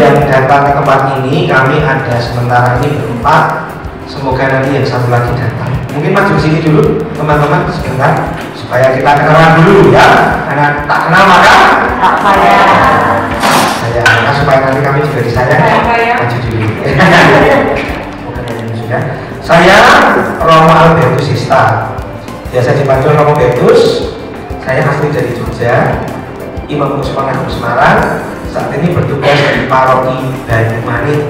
yang datang ke tempat ini, kami ada sementara ini berempat. Semoga nanti yang satu lagi datang. Mungkin maju sini dulu teman-teman sebentar supaya kita kenalan dulu ya. Karena tak kenal maka tak sayang. Nah, supaya nanti kami juga disayang. Maju dulu. Sudah. Saya Romo Albertus Sista. Biasa dipanggil Romo Albertus. Saya asli dari Jogja. Imam Puspa Agung Semarang. Saat ini bertugas di Paroki Banyumanik.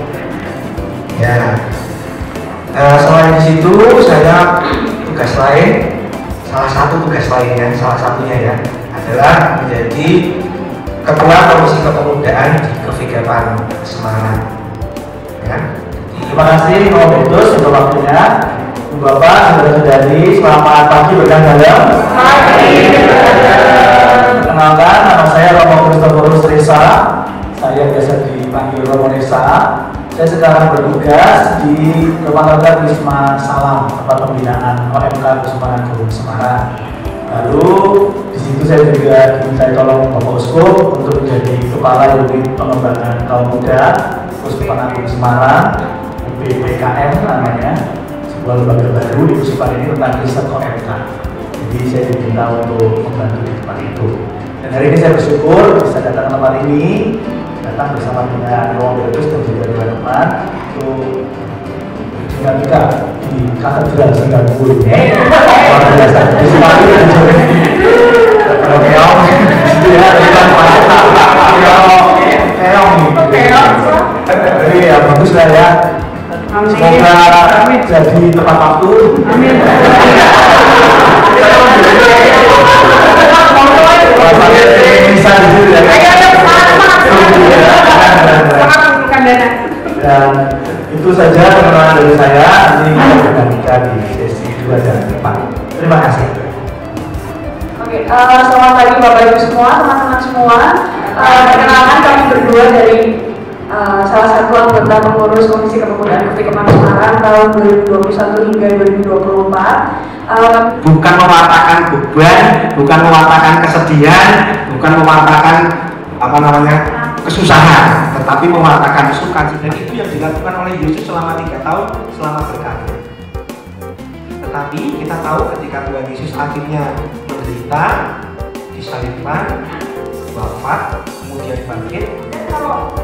Ya. Selain di situ saya tugas lain, salah satunya ya adalah menjadi Ketua Komisi Kepemudaan di Kevigapan Semarang. Ya. Terima kasih Romo Albertus untuk waktunya. Bapak, saudara-saudari, selamat pagi berkah dalam. Perkenalkan, nama saya Romo Christophorus Resa. Saya biasa dipanggil Romo Resa. Saya sekarang bertugas di Rumah Warga Wisma Salam, tempat pembinaan OMK Kusuma Agung Semarang. Lalu di situ saya juga diminta tolong Bapak Uskup untuk menjadi kepala unit pengembangan kaum muda Kusuma Agung Semarang, BPKM namanya, sebuah lembaga baru di Kusuma ini tentang riset OMK. Jadi saya diminta untuk membantu di tempat itu. Dan hari ini saya bersyukur bisa datang ke tempat ini. Datang bersama dengan Romo Albertus dan juga teman-teman untuk dinamika di Katedral Singapura. Luar biasa. Di Semarang kalau keong, dia bukan keong. Jadi ya bagus lah ya. Semoga jadi tepat waktu. Amin. Bisa di situ ya. Dan itu saja perkenalan dari saya. Nanti kita berdamika di sesi 2 dan 4. Terima kasih. Oke, selamat pagi Bapak Ibu semua, teman-teman semua. Perkenalkan kami berdua dari salah satu anggota pengurus Komisi Kepemudaan Kevigapan Semarang tahun 2021 hingga 2024. Bukan mewartakan beban, bukan mewartakan kesedihan, bukan mewartakan kesusahan, tetapi mewartakan sukacita. Dan itu yang dilakukan oleh Yesus selama 3 tahun selama berkarya. Tetapi kita tahu ketika Tuhan Yesus akhirnya menderita, disalibkan, wafat, kemudian bangkit. Dan kalau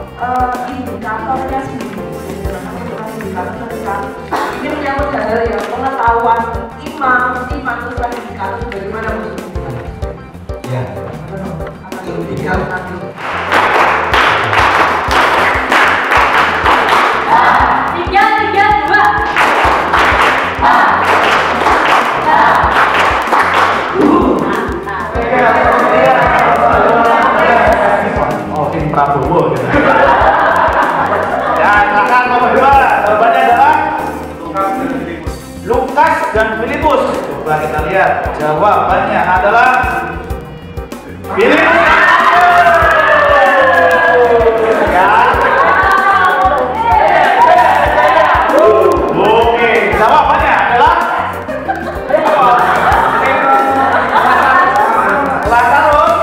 indikatornya sendiri, ini menyangkut hal ya pengetahuan imam itu kan indikator bagaimana musuhnya. Ya. Indikator. Prabowo. Ya, silakan nomor 2. Jawabannya adalah Lukas dan Filipus. Coba kita lihat. Jawabannya adalah Filipus. Ya. Oke, jawabannya adalah Lazarus.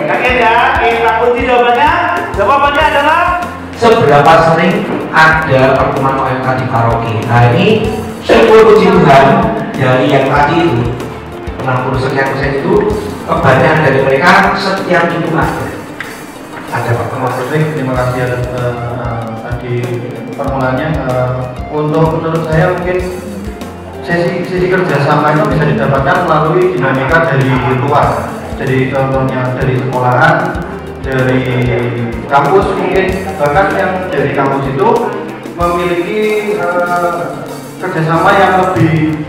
Yakin ya? Kita kunci jawabannya. Jawabannya adalah seberapa sering ada pertemuan OMK di paroki. Nah ini syukur puji Tuhan dari yang tadi itu 60% itu kebanyakan dari mereka setiap minggu ada pertemuan. Terima kasih atas tadi permulaannya. Untuk menurut saya mungkin sesi kerjasama itu bisa didapatkan melalui dinamika dari luar. Jadi contohnya dari sekolahan, dari kampus mungkin, bahkan yang dari kampus itu memiliki kerjasama yang lebih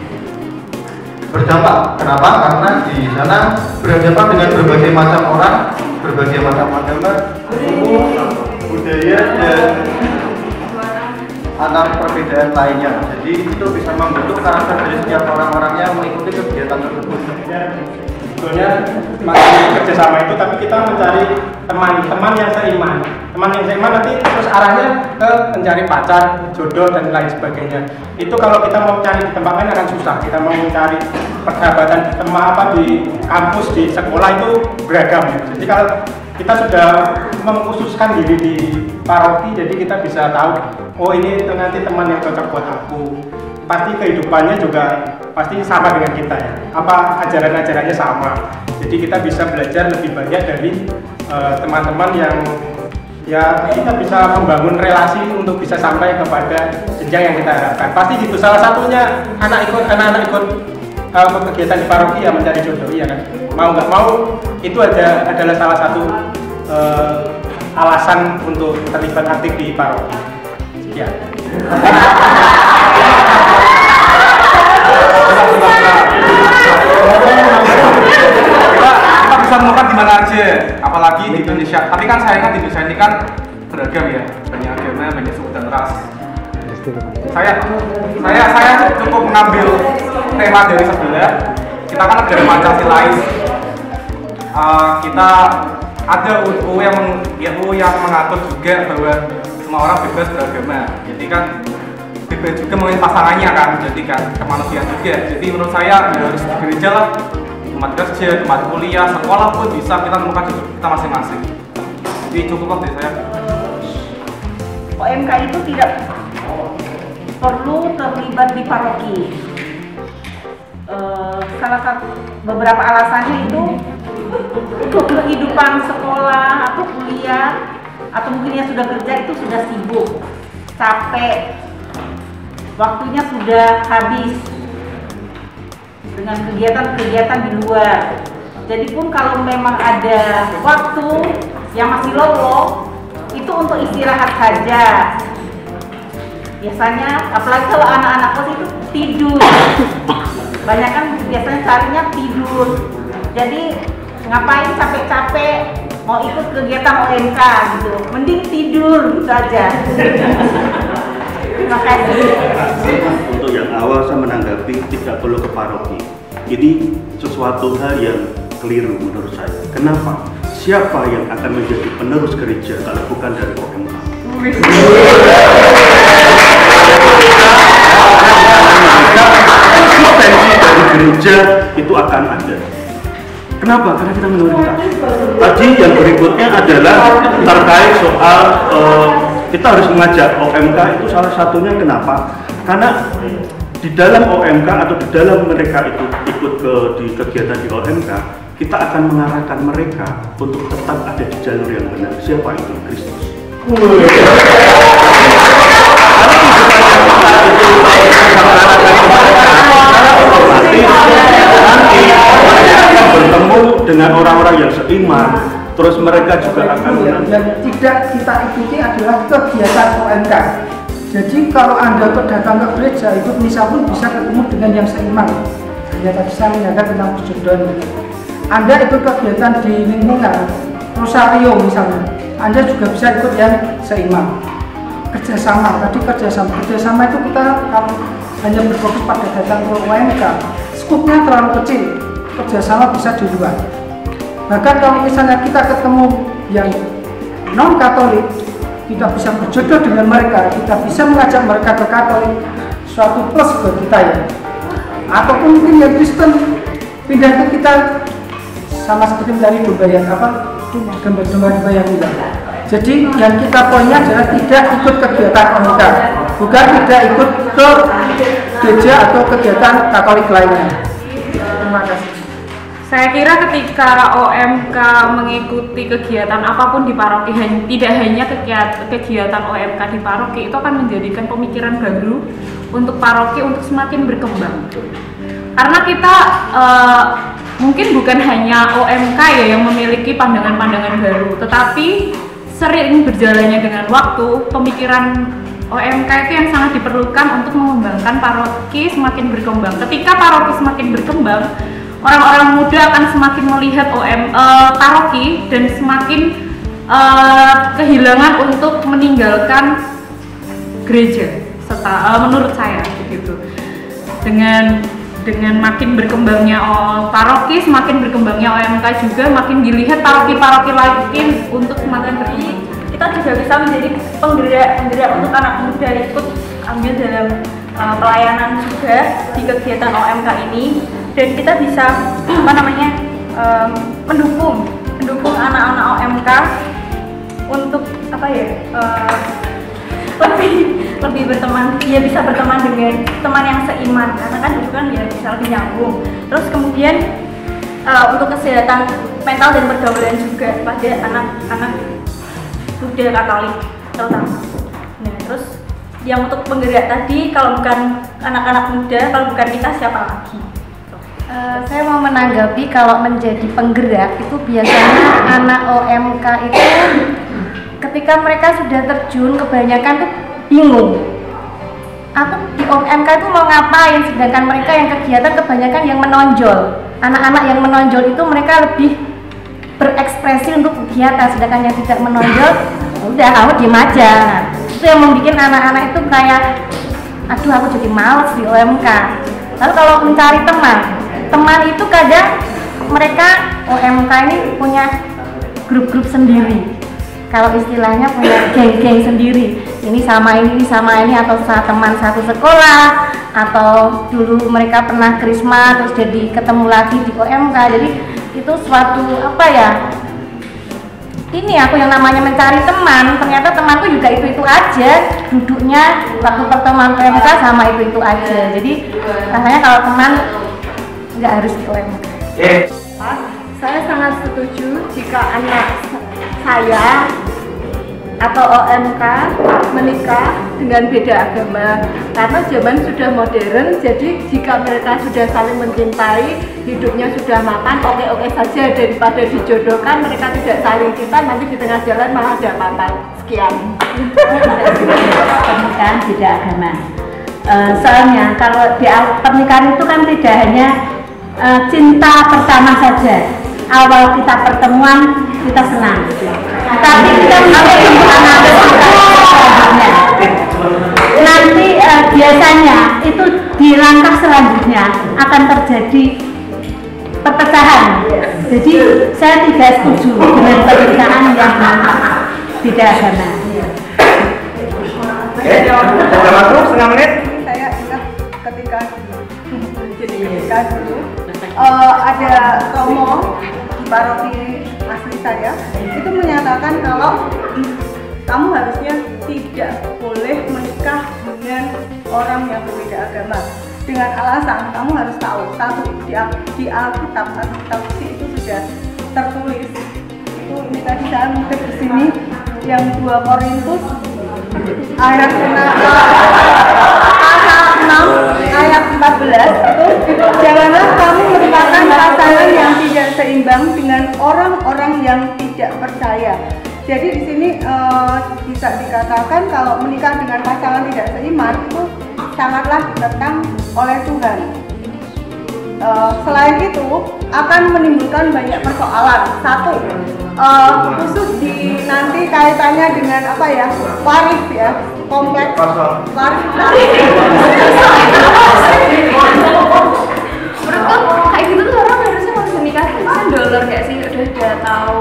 berdampak. Kenapa? Karena di sana berhadapan dengan berbagai macam orang, berbagai macam agama, suku, budaya, dan antar perbedaan lainnya. Jadi itu bisa membentuk karakter dari setiap orang-orangnya mengikuti kegiatan tersebut. Sebetulnya masih kerjasama itu, tapi kita mencari teman-teman yang seiman. Teman yang seiman nanti terus arahnya ke mencari pacar, jodoh dan lain sebagainya. Itu kalau kita mau cari di tempat lain akan susah. Kita mau mencari persahabatan di kampus, di sekolah itu beragam. Jadi kalau kita sudah mengkhususkan diri di paroki, jadi kita bisa tahu, oh ini nanti teman yang cocok buat aku. Pasti kehidupannya juga pasti sama dengan kita ya, apa ajaran-ajarannya sama. Jadi kita bisa belajar lebih banyak dari teman-teman yang ya kita bisa membangun relasi untuk bisa sampai kepada jenjang yang kita harapkan. Pasti gitu, salah satunya anak-anak ikut kegiatan di paroki ya mencari jodoh, ya kan? Mau nggak mau itu adalah salah satu alasan untuk terlibat aktif di paroki. Ya. Kita bisa menemukan di mana aja, apalagi di Indonesia. Tapi kan sayangnya di Indonesia ini kan beragam ya, banyak agama, banyak suku dan ras. Saya cukup mengambil tema dari sebelah. Kita kan negara Pancasilais. Kita ada UU yang mengatur juga bahwa semua orang bebas beragama. Jadi kan bebas juga mengenai pasangannya kan, jadi kan kemanusiaan juga. Jadi menurut saya ya harus di gereja lah, tempat kerja, tempat kuliah, sekolah pun bisa kita temukan kita masing-masing. Jadi cukup dari saya. OMK itu tidak perlu terlibat di paroki. Salah satu beberapa alasannya itu untuk kehidupan sekolah atau kuliah atau mungkin yang sudah kerja itu sudah sibuk, capek, waktunya sudah habis dengan kegiatan-kegiatan di luar. Jadi pun kalau memang ada waktu yang masih lowong, itu untuk istirahat saja. Biasanya, apalagi kalau anak-anak kos itu tidur, banyak kan biasanya carinya tidur. Jadi ngapain capek-capek mau ikut kegiatan OMK gitu, mending tidur gitu aja. Terima kasih. Untuk yang awal saya menanggapi tidak perlu ke paroki. Ini sesuatu hal yang keliru menurut saya. Kenapa? Siapa yang akan menjadi penerus gereja kalau bukan dari OMK? Eksistensi dari gereja itu akan ada. Kenapa? Karena kita minoritas. Tadi yang berikutnya adalah terkait soal kita harus mengajak OMK, itu salah satunya kenapa? Karena di dalam OMK atau di dalam mereka itu ikut di kegiatan di OMK, kita akan mengarahkan mereka untuk tetap ada di jalur yang benar. Siapa itu? Kristus. Nanti mereka akan bertemu dengan orang-orang yang seiman, terus mereka juga akan yang tidak kita ikuti adalah kegiatan OMK. Jadi kalau Anda datang ke gereja, ikut misa pun bisa ketemu dengan yang seiman. Ya tadi saya menyatakan tentang perjodohan. Anda ikut kegiatan di lingkungan Rosario misalnya, Anda juga bisa ikut yang seiman. Kerjasama, tadi kerjasama itu kita kalau hanya berfokus pada datang ke OMK, skupnya terlalu kecil, kerjasama bisa di luar. Bahkan kalau misalnya kita ketemu yang non-Katolik, kita bisa berjodoh dengan mereka, kita bisa mengajak mereka ke Katolik, suatu plus buat kita ya. Ataupun mungkin yang Kristen pindah ke kita, sama seperti dari domba yang domba yang hilang. Jadi yang kita poinnya adalah tidak ikut kegiatan OMK, bukan tidak ikut ke gereja atau kegiatan Katolik lainnya. Terima kasih. Saya kira ketika OMK mengikuti kegiatan apapun di paroki, tidak hanya kegiatan OMK di paroki, itu akan menjadikan pemikiran baru untuk paroki untuk semakin berkembang. Karena kita mungkin bukan hanya OMK ya yang memiliki pandangan-pandangan baru, tetapi sering berjalannya dengan waktu, pemikiran OMK itu yang sangat diperlukan untuk mengembangkan paroki semakin berkembang. Ketika paroki semakin berkembang, orang-orang muda akan semakin melihat paroki dan semakin kehilangan untuk meninggalkan gereja. Menurut saya begitu. Dengan makin berkembangnya paroki, semakin berkembangnya OMK juga, makin dilihat paroki-paroki lain untuk semakin berkembang. Kita juga bisa menjadi penggerak untuk anak muda ikut ambil dalam pelayanan juga di kegiatan OMK ini, dan kita bisa mendukung mendukung anak-anak OMK untuk apa ya, lebih berteman, ya bisa berteman dengan teman yang seiman, karena kan itu kan ya bisa lebih nyambung. Terus kemudian untuk kesehatan mental dan pergaulan juga pada anak-anak muda Katolik terutama. Nah, terus yang untuk penggerak tadi, kalau bukan anak-anak muda, kalau bukan kita siapa lagi? Saya mau menanggapi kalau menjadi penggerak itu biasanya anak OMK itu ketika mereka sudah terjun kebanyakan tuh bingung. Aku di OMK itu mau ngapain, sedangkan mereka yang kegiatan kebanyakan yang menonjol. Anak-anak yang menonjol itu mereka lebih berekspresi untuk kegiatan, sedangkan yang tidak menonjol udah kamu diem aja. Itu yang membuat anak-anak itu kayak aduh aku jadi males di OMK. Lalu kalau mencari teman itu kadang mereka OMK ini punya grup-grup sendiri. Kalau istilahnya punya geng-geng sendiri. Ini sama ini, atau teman satu sekolah, atau dulu mereka pernah krisma terus jadi ketemu lagi di OMK. Jadi itu suatu apa ya? Ini aku yang namanya mencari teman, ternyata temanku juga itu aja, duduknya waktu pertemuan OMK sama itu aja. Jadi rasanya kalau teman nggak harus di OMK. Saya sangat setuju jika anak saya atau OMK menikah dengan beda agama, karena zaman sudah modern. Jadi jika mereka sudah saling mencintai, hidupnya sudah mapan, oke-oke saja, daripada dijodohkan mereka tidak saling cinta, nanti di tengah jalan malah ada apa-apa. Sekian. Pernikahan beda agama. Soalnya kalau di pernikahan itu kan tidak hanya cinta pertama saja. Awal kita pertemuan kita senang, tapi kita nanti biasanya itu di langkah selanjutnya akan terjadi perpecahan. Jadi saya tidak setuju dengan pernikahan yang beda agama. Sudah waktu setengah menit. Saya ingat ketika dulu ada romo di paroki asli saya itu menyatakan kalau kamu harusnya tidak boleh menikah dengan orang yang berbeda agama, dengan alasan kamu harus tahu satu, di Alkitab suci itu sudah tertulis itu. Ini tadi saya mengutip di sini yang 2 Korintus ayat 6 ayat 14 itu, janganlah kamu merupakan pasangan yang tidak seimbang dengan orang-orang yang tidak percaya. Jadi di sini bisa dikatakan kalau menikah dengan pasangan tidak seiman itu sangatlah ditentang oleh Tuhan. Selain itu akan menimbulkan banyak persoalan. Satu, khusus di nanti kaitannya dengan apa ya, waris ya, kompleks waris. Menurutku kayak gitu tuh orang harusnya harus menikah kan dolar kayak sih, udah tahu.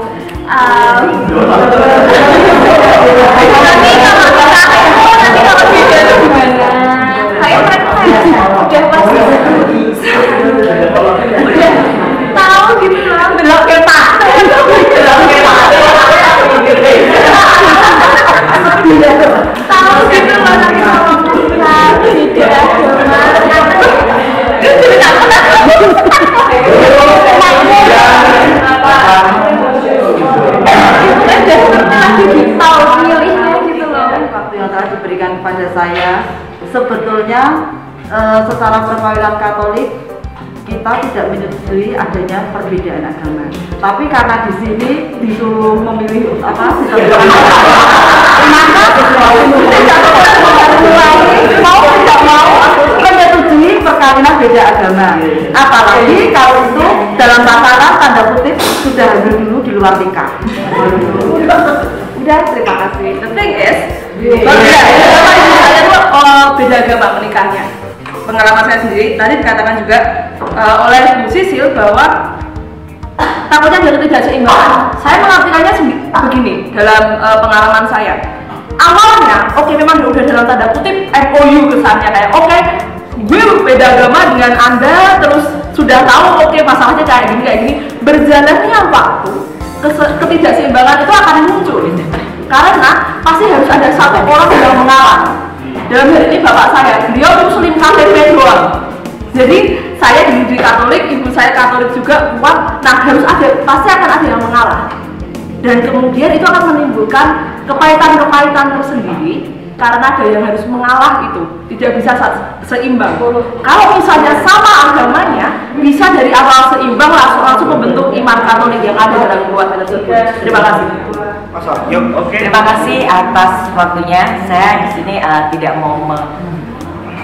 Nanti kalau beda gimana? Kayak mereka udah pasti udah tahu gitu loh, belok ke pak, tahu gitu loh nanti kalau beda agama. Waktu yang telah diberikan kepada saya, sebetulnya secara perkawinan Katolik kita tidak menyetujui adanya perbedaan agama. Tapi karena di sini disuruh memilih apa sistem mau tidak mau menyetujui perkawinan beda agama. Apalagi kalau itu dalam pasaran tanda kutip sudah hamil dulu di luar nikah. Udah, terima kasih. The thing is, beda agama menikahnya. Pengalaman saya sendiri tadi dikatakan juga oleh Bu Sisil bahwa takutnya dari tidak seimbang. Saya mengartikannya begini dalam pengalaman saya. Awalnya, oke, memang udah dalam tanda kutip MOU kesannya kayak oke, gue beda agama dengan Anda, terus sudah tahu oke masalahnya kayak gini. Berjalannya waktu, ketidakseimbangan itu akan muncul. Karena pasti harus ada satu orang yang mengalah. Dalam hal ini bapak saya, beliau muslim KTP doang. Jadi saya dididik Katolik, ibu saya Katolik juga kuat. Nah pasti akan ada yang mengalah. Dan kemudian itu akan menimbulkan kepahitan-kepahitan tersendiri karena ada yang harus mengalah itu tidak bisa seimbang. Kalau misalnya sama agamanya bisa dari awal seimbang langsung membentuk iman Katolik yang ada dalam keluarga tersebut. Terima kasih. Terima kasih atas waktunya. Saya di sini tidak mau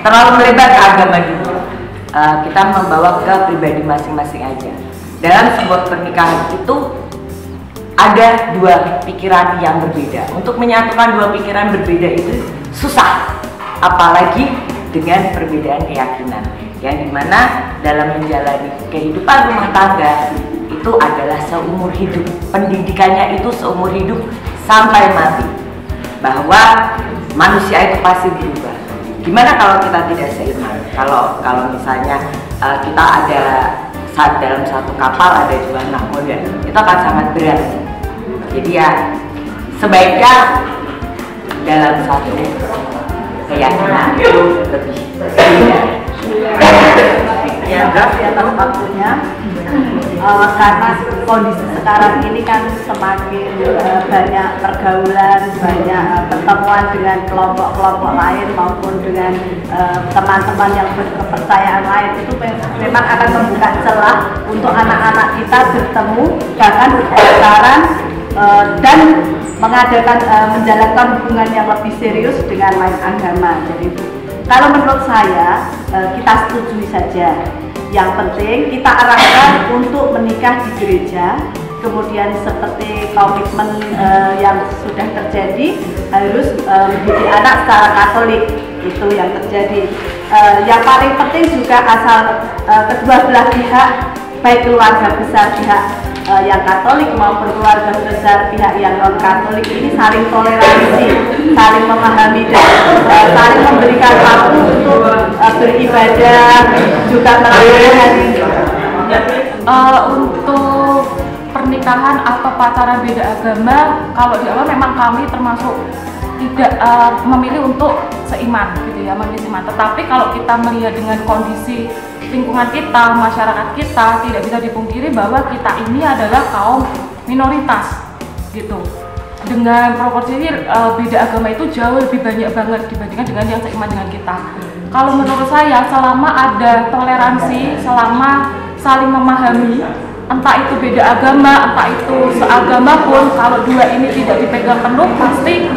terlalu melebar ke agama dulu. Kita membawa ke pribadi masing-masing aja. Dalam sebuah pernikahan itu ada dua pikiran yang berbeda. Untuk menyatukan dua pikiran berbeda itu susah, apalagi dengan perbedaan keyakinan. Yang dimana dalam menjalani kehidupan rumah tangga itu adalah seumur hidup. Pendidikannya itu seumur hidup sampai mati. Bahwa manusia itu pasti berubah. Gimana kalau kita tidak seiman? Kalau misalnya kita ada dalam satu kapal ada dua nakoda, itu akan sangat berat. Jadi ya sebaiknya dalam satu keyakinan itu lebih ya atas waktunya. Karena kondisi sekarang ini kan semakin banyak pergaulan, banyak pertemuan dengan kelompok-kelompok lain maupun dengan teman-teman yang berkepercayaan lain, itu memang akan membuka celah untuk anak-anak kita bertemu, bahkan berpacaran dan mengadakan menjalankan hubungan yang lebih serius dengan lain agama. Jadi kalau menurut saya kita setujui saja. Yang penting kita arahkan untuk menikah di gereja, kemudian seperti komitmen yang sudah terjadi harus mendidik anak secara Katolik, itu yang terjadi. Yang paling penting juga asal kedua belah pihak, baik keluarga besar pihak yang Katolik maupun keluarga besar pihak yang non Katolik ini saling toleransi, saling memahami dan saling memberikan waktu untuk beribadah, juga melayani. Untuk pernikahan atau pacaran beda agama, kalau di awal memang kami termasuk tidak memilih untuk seiman gitu ya, memilih seiman. Tetapi kalau kita melihat dengan kondisi lingkungan kita, masyarakat kita, tidak bisa dipungkiri bahwa kita ini adalah kaum minoritas gitu. Dengan proporsi beda agama itu jauh lebih banyak banget dibandingkan dengan yang seiman dengan kita. Kalau menurut saya, selama ada toleransi, selama saling memahami, entah itu beda agama, entah itu seagama pun, kalau dua ini tidak dipegang penuh, pasti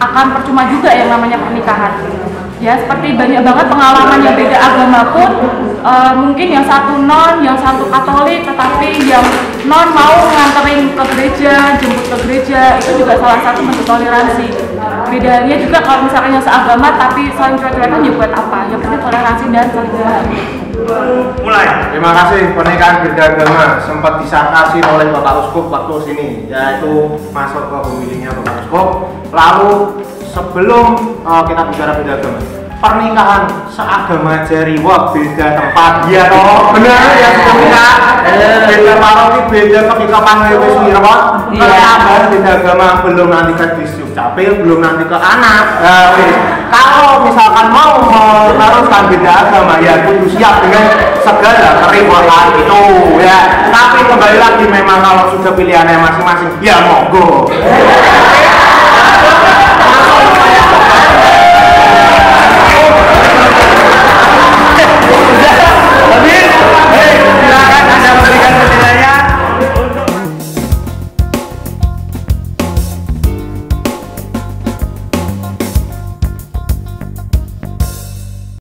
akan percuma juga yang namanya pernikahan. Ya, seperti banyak banget pengalaman yang beda agama pun, mungkin yang satu non, yang satu Katolik, tetapi yang non mau nganterin ke gereja, jemput ke gereja, itu juga salah satu bentuk toleransi. Bedanya juga kalau misalkan yang seagama tapi saling cuek-cuekan, ya buat apa? Yang penting toleransi dan saling memahami. Mulai. Terima kasih. Pernikahan beda agama sempat disangkasi oleh Bapak Uskup waktu sini, yaitu masuk ke pemilihnya Bapak Uskup. Lalu sebelum kita bicara beda agama, pernikahan seagama aja riwak, beda tempat, iya toh, bener ya sebelumnya, beda paroki, beda kepikapan wis mirwat, tambahan beda agama, belum nanti ke distrik capil, belum nanti ke anak. Kalau misalkan mau meneruskan beda agama, ya kudu siap dengan segala keributan itu ya. Tapi kembali lagi, memang kalau sudah pilihannya masing-masing, ya monggo.